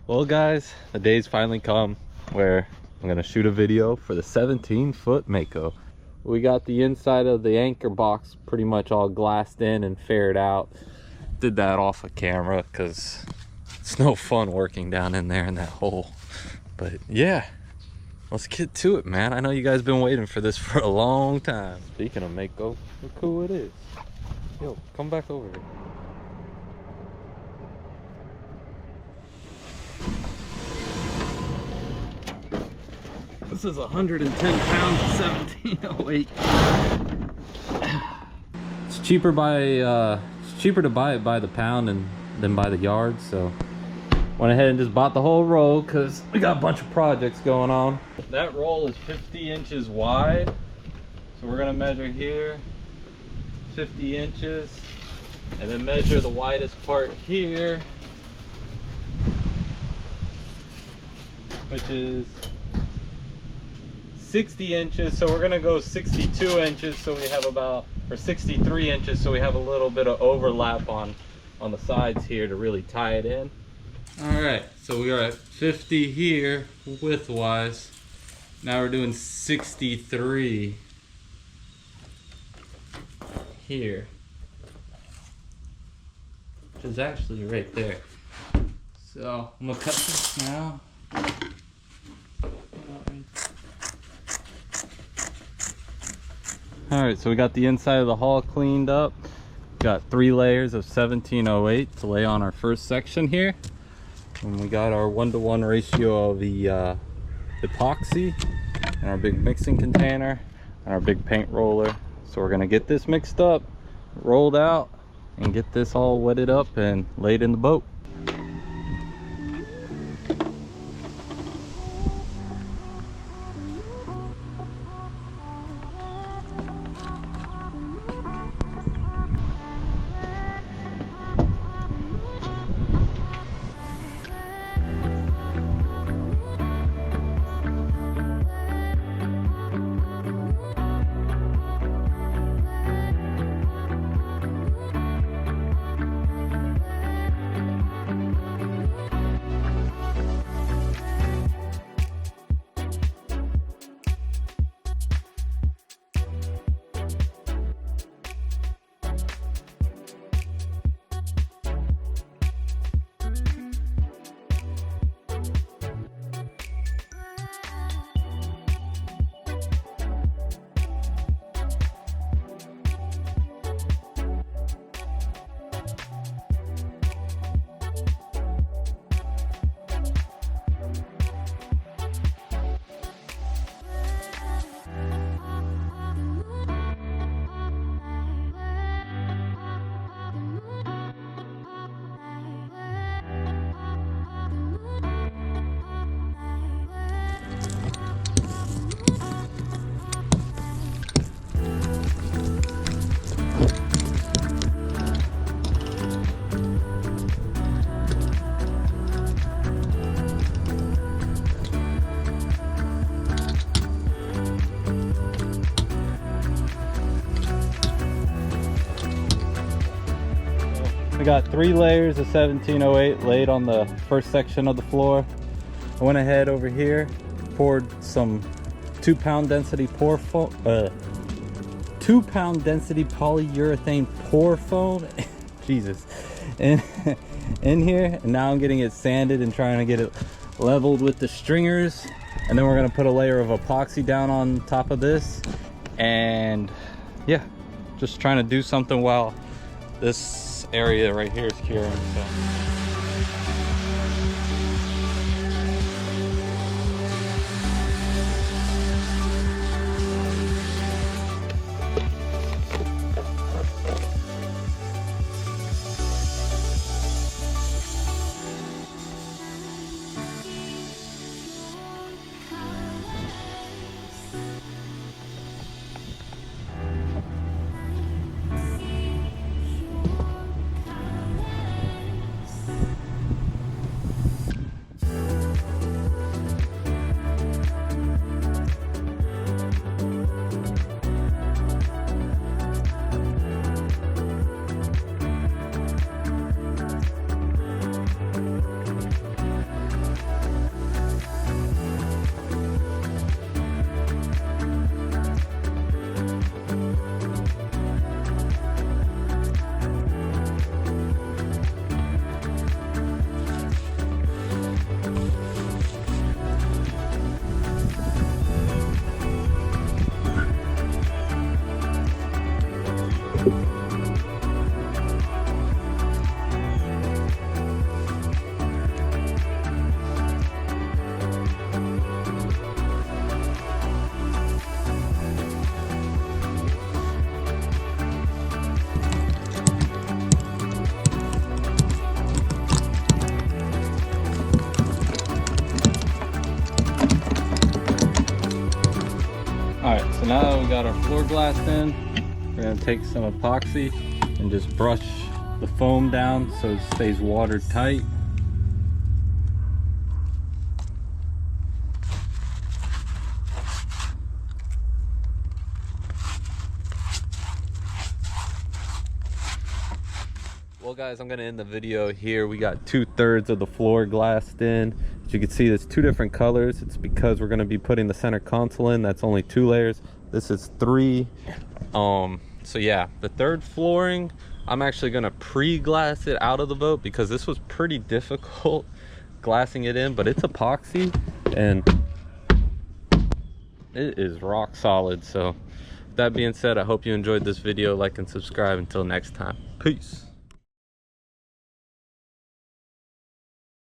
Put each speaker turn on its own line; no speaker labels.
Well guys, the day's finally come where I'm gonna shoot a video for the 17-foot Mako. We got the inside of the anchor box pretty much all glassed in and faired out. Did that off of camera because it's no fun working down in there in that hole. But yeah, let's get to it, man. I know you guys been waiting for this for a long time. Speaking of Mako, look who it is. Yo, come back over here. This is 110 pounds of 1708. It's cheaper to buy it by the pound than by the yard, so went ahead and just bought the whole roll because we got a bunch of projects going on. That roll is 50 inches wide, so we're gonna measure here 50 inches and then measure the widest part here, which is 60 inches. So we're gonna go 62 inches, so we have about, or 63 inches, so we have a little bit of overlap on the sides here to really tie it in. All right, so we are at 50 here width-wise. Now we're doing 63 here, which is actually right there. So I'm gonna cut this now. All right, so we got the inside of the hull cleaned up. Got 3 layers of 1708 to lay on our first section here. And we got our 1-to-1 ratio of the epoxy and our big mixing container and our big paint roller. So we're gonna get this mixed up, rolled out, and get this all wetted up and laid in the boat. We got 3 layers of 1708 laid on the first section of the floor. I went ahead over here, poured some 2-pound density pour foam, 2-pound density polyurethane pour foam, Jesus, in here. And now I'm getting it sanded and trying to get it leveled with the stringers. And then we're gonna put a layer of epoxy down on top of this. And yeah, just trying to do something while this area right here is curing. So. So now we got our floor glassed in. We're gonna take some epoxy and just brush the foam down so it stays watertight. Well guys, I'm gonna end the video here. We got 2/3 of the floor glassed in. As you can see, there's 2 different colors. It's because we're gonna be putting the center console in. That's only 2 layers. This is 3. So yeah, the 3rd flooring, I'm actually gonna pre-glass it out of the boat because this was pretty difficult glassing it in, but it's epoxy and it is rock solid. So that being said, I hope you enjoyed this video. Like and subscribe. Until next time, peace.